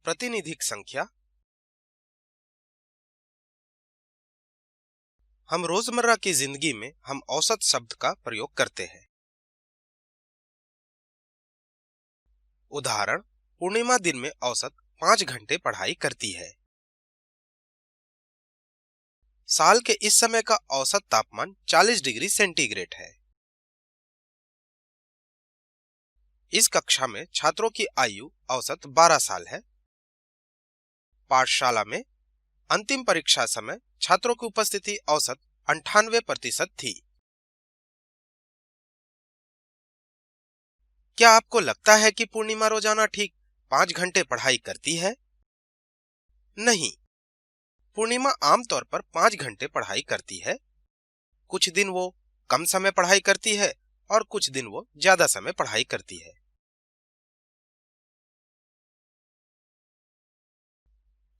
प्रतिनिधिक संख्या। हम रोजमर्रा की जिंदगी में हम औसत शब्द का प्रयोग करते हैं। उदाहरण, पूर्णिमा दिन में औसत 5 घंटे पढ़ाई करती है। साल के इस समय का औसत तापमान 40 डिग्री सेंटीग्रेड है। इस कक्षा में छात्रों की आयु औसत 12 साल है। पाठशाला में अंतिम परीक्षा समय छात्रों की उपस्थिति औसत 98% थी। क्या आपको लगता है कि पूर्णिमा रोजाना ठीक 5 घंटे पढ़ाई करती है? नहीं, पूर्णिमा आमतौर पर 5 घंटे पढ़ाई करती है। कुछ दिन वो कम समय पढ़ाई करती है और कुछ दिन वो ज्यादा समय पढ़ाई करती है।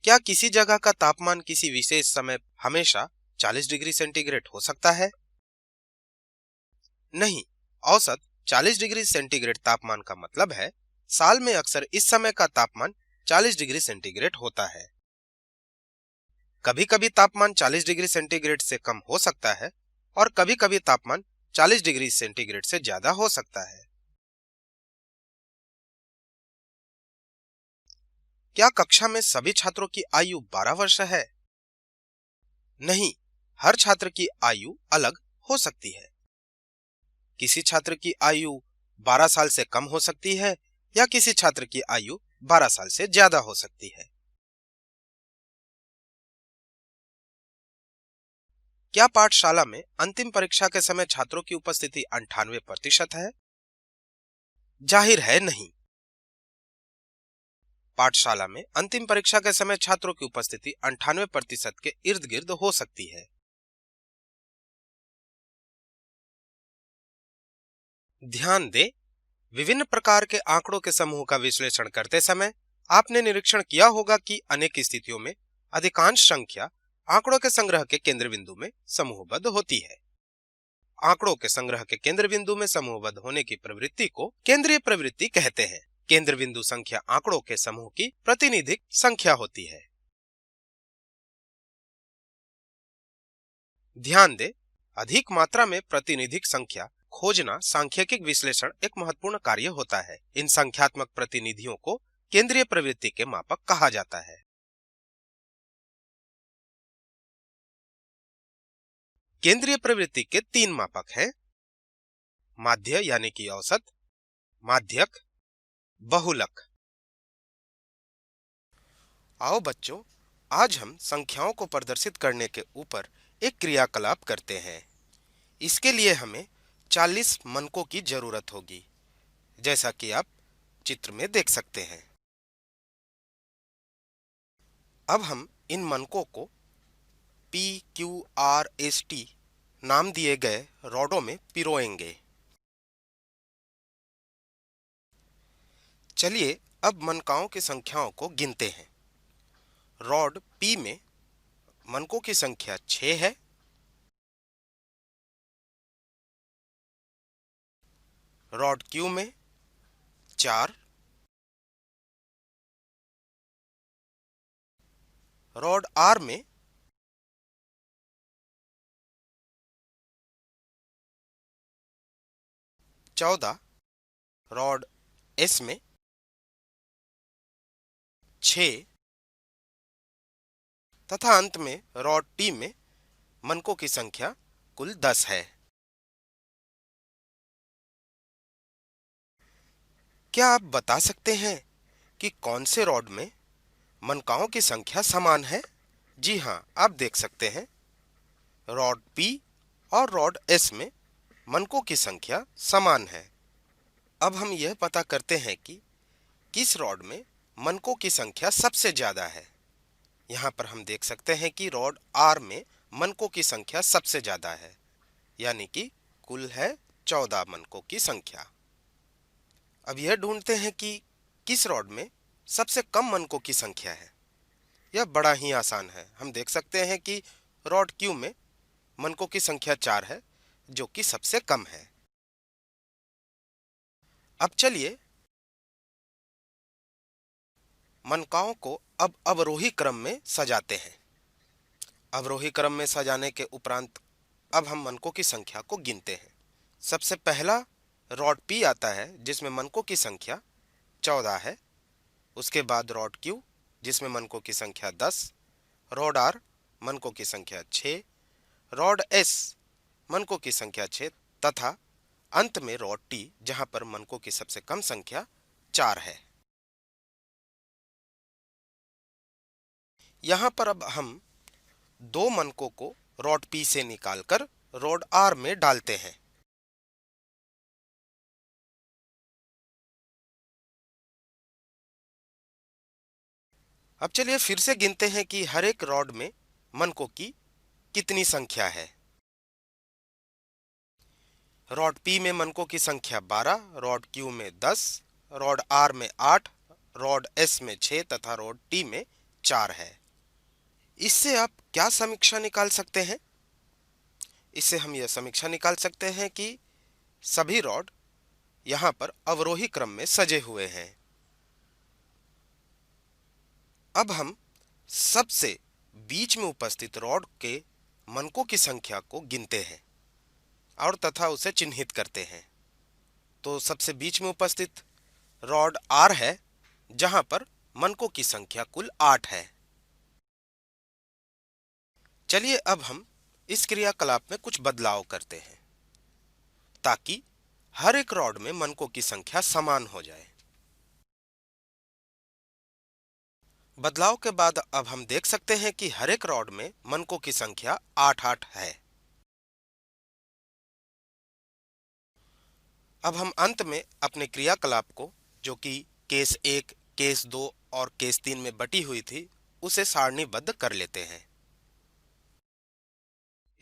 क्या किसी जगह का तापमान किसी विशेष समय हमेशा 40 डिग्री सेंटीग्रेड हो सकता है? नहीं, औसत 40 डिग्री सेंटीग्रेड तापमान का मतलब है साल में अक्सर इस समय का तापमान 40 डिग्री सेंटीग्रेड होता है। कभी-कभी तापमान 40 डिग्री सेंटीग्रेड से कम हो सकता है और कभी-कभी तापमान 40 डिग्री सेंटीग्रेड से ज्यादा हो सकता है। क्या कक्षा में सभी छात्रों की आयु 12 वर्ष है? नहीं, हर छात्र की आयु अलग हो सकती है। किसी छात्र की आयु 12 साल से कम हो सकती है या किसी छात्र की आयु 12 साल से ज्यादा हो सकती है। क्या पाठशाला में अंतिम परीक्षा के समय छात्रों की उपस्थिति 98% है? जाहिर है नहीं। पाठशाला में अंतिम परीक्षा के समय छात्रों की उपस्थिति 98% के इर्द गिर्द हो सकती है। ध्यान दें, विभिन्न प्रकार के आंकड़ों के समूह का विश्लेषण करते समय आपने निरीक्षण किया होगा कि अनेक स्थितियों में अधिकांश संख्या आंकड़ों के संग्रह के केंद्र बिंदु में समूहबद्ध होती है। आंकड़ों के संग्रह के केंद्र बिंदु में समूहबद्ध होने की प्रवृत्ति को केंद्रीय प्रवृत्ति कहते हैं। केंद्र बिंदु संख्या आंकड़ों के समूह की प्रतिनिधिक संख्या होती है। ध्यान दें, अधिक मात्रा में प्रतिनिधिक संख्या खोजना सांख्यिकीय विश्लेषण एक महत्वपूर्ण कार्य होता है। इन संख्यात्मक प्रतिनिधियों को केंद्रीय प्रवृत्ति के मापक कहा जाता है। केंद्रीय प्रवृत्ति के 3 मापक हैं: माध्य यानी कि औसत, माध्यक, बहुलक। आओ बच्चों, आज हम संख्याओं को प्रदर्शित करने के ऊपर एक क्रियाकलाप करते हैं। इसके लिए हमें 40 मनकों की जरूरत होगी, जैसा कि आप चित्र में देख सकते हैं। अब हम इन मनकों को PQRST नाम दिए गए रॉडों में पिरोएंगे। चलिए अब मनकाओं की संख्याओं को गिनते हैं। रॉड P में मनकों की संख्या 6 है। रॉड Q में 4, रॉड R में 14, रॉड S में 6 तथा अंत में रॉड T में मनकों की संख्या कुल 10 है। क्या आप बता सकते हैं कि कौन से रॉड में मनकाओं की संख्या समान है? जी हाँ, आप देख सकते हैं, रॉड P और रॉड S में मनकों की संख्या समान है। अब हम यह पता करते हैं कि किस रॉड में मनकों की संख्या सबसे ज्यादा है। यहाँ पर हम देख सकते हैं कि रॉड R में मनकों की संख्या सबसे ज्यादा है, यानी कि कुल है 14 मनकों की संख्या। अब यह ढूंढते हैं कि किस रॉड में सबसे कम मनकों की संख्या है। यह बड़ा ही आसान है। हम देख सकते हैं कि रॉड Q में मनकों की संख्या 4 है, जो कि सबसे कम है। अब चलिए मनकाओं को अब अवरोही क्रम में सजाते हैं। अवरोही क्रम में सजाने के उपरांत अब हम मनकों की संख्या को गिनते हैं। सबसे पहला रॉड पी आता है जिसमें मनकों की संख्या 14 है। उसके बाद रॉड क्यू जिसमें मनकों की संख्या 10, रॉड आर मनकों की संख्या 6, रॉड एस मनकों की संख्या 6 तथा अंत में रॉड टी जहां पर मनकों की सबसे कम संख्या 4 है। यहां पर अब हम दो मनकों को रॉड पी से निकालकर रॉड आर में डालते हैं। अब चलिए फिर से गिनते हैं कि हर एक रॉड में मनकों की कितनी संख्या है। रॉड पी में मनकों की संख्या 12, रॉड क्यू में 10, रॉड आर में 8, रॉड एस में 6 तथा रॉड टी में 4 है। इससे आप क्या समीक्षा निकाल सकते हैं? इससे हम यह समीक्षा निकाल सकते हैं कि सभी रॉड यहां पर अवरोही क्रम में सजे हुए हैं। अब हम सबसे बीच में उपस्थित रॉड के मनकों की संख्या को गिनते हैं और तथा उसे चिन्हित करते हैं। तो सबसे बीच में उपस्थित रॉड आर है जहां पर मनकों की संख्या कुल 8 है। चलिए अब हम इस क्रियाकलाप में कुछ बदलाव करते हैं ताकि हर एक रॉड में मनकों की संख्या समान हो जाए। बदलाव के बाद अब हम देख सकते हैं कि हर एक रॉड में मनकों की संख्या 8-8 है। अब हम अंत में अपने क्रियाकलाप को, जो कि केस 1, केस 2 और केस 3 में बटी हुई थी, उसे सारणीबद्ध कर लेते हैं।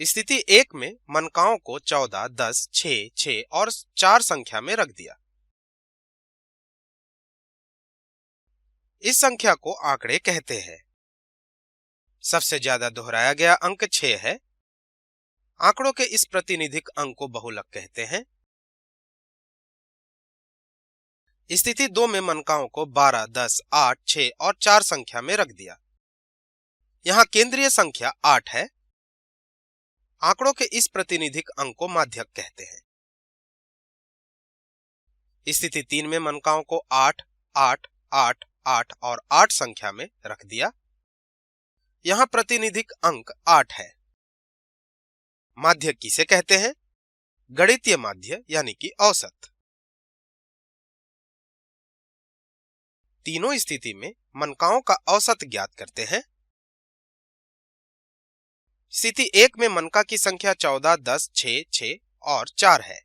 स्थिति 1 में मनकाओं को 14, 10, 6, 6 और 4 संख्या में रख दिया। इस संख्या को आंकड़े कहते हैं। सबसे ज्यादा दोहराया गया अंक 6 है। आंकड़ों के इस प्रातिनिधिक अंक को बहुलक कहते हैं। स्थिति 2 में मनकाओं को 12, 10, 8, 6 और 4 संख्या में रख दिया। यहां केंद्रीय संख्या 8 है। आंकड़ों के इस प्रातिनिधिक अंक को माध्यक कहते हैं। स्थिति 3 में मनकाओं को 8, 8, 8, 8 और 8 संख्या में रख दिया। यहां प्रातिनिधिक अंक 8 है। माध्यक किसे कहते हैं? गणितीय माध्य यानी कि औसत। तीनों स्थिति में मनकाओं का औसत ज्ञात करते हैं। स्थिति 1 में मनका की संख्या 14, 10, 6, 6 और 4 है।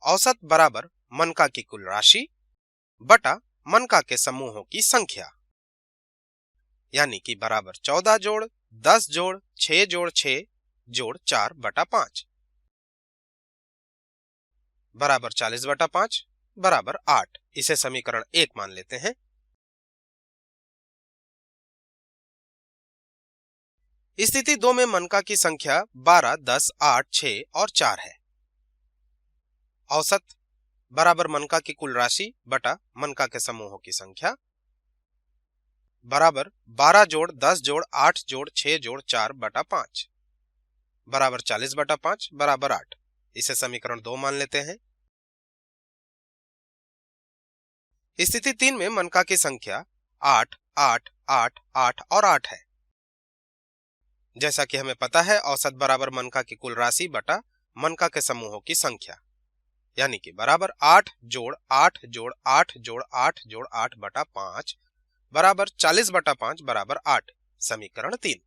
औसत बराबर मनका की कुल राशि बटा मनका के समूहों की संख्या, यानी कि बराबर 14 जोड़ 10 जोड़ 6 जोड़ 6 जोड़ 4 बटा 5 बराबर 40 बटा 5 बराबर 8। इसे समीकरण 1 मान लेते हैं। स्थिति 2 में मनका की संख्या 12, 10, 8, 6 और 4 है। औसत बराबर मनका की कुल राशि बटा मनका के समूहों की संख्या बराबर 12 जोड़ 10 जोड़ 8 जोड़ 6 जोड़ 4 बटा 5 बराबर 40 बटा 5 बराबर 8। इसे समीकरण 2 मान लेते हैं। स्थिति 3 में मनका की संख्या 8, 8, 8, 8 और 8 है। जैसा कि हमें पता है, औसत बराबर मनका की कुल राशि बटा मनका के समूहों की संख्या, यानी कि बराबर 8 जोड़ 8 जोड़ 8 जोड़ 8 जोड़ 8 बटा 5 बराबर 40 बटा 5 बराबर 8। समीकरण 3।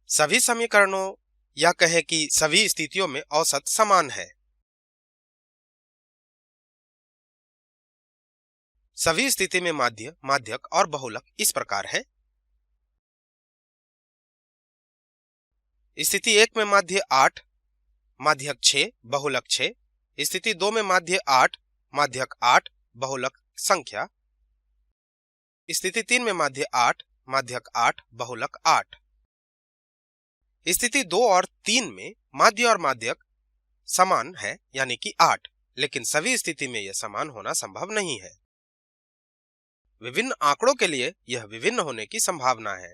सभी समीकरणों या कहें कि सभी स्थितियों में औसत समान है। सभी स्थिति में माध्य, माध्यक और बहुलक इस प्रकार है। स्थिति 1 में माध्य 8, माध्यक 6, बहुलक 6। स्थिति 2 में माध्य 8, माध्यक 8, बहुलक संख्या। स्थिति 3 में माध्य 8, माध्यक 8, बहुलक 8। स्थिति 2 और 3 में माध्य और माध्यक समान है यानी कि 8, लेकिन सभी स्थिति में यह समान होना संभव नहीं है। विभिन्न आंकड़ों के लिए यह विभिन्न होने की संभावना है।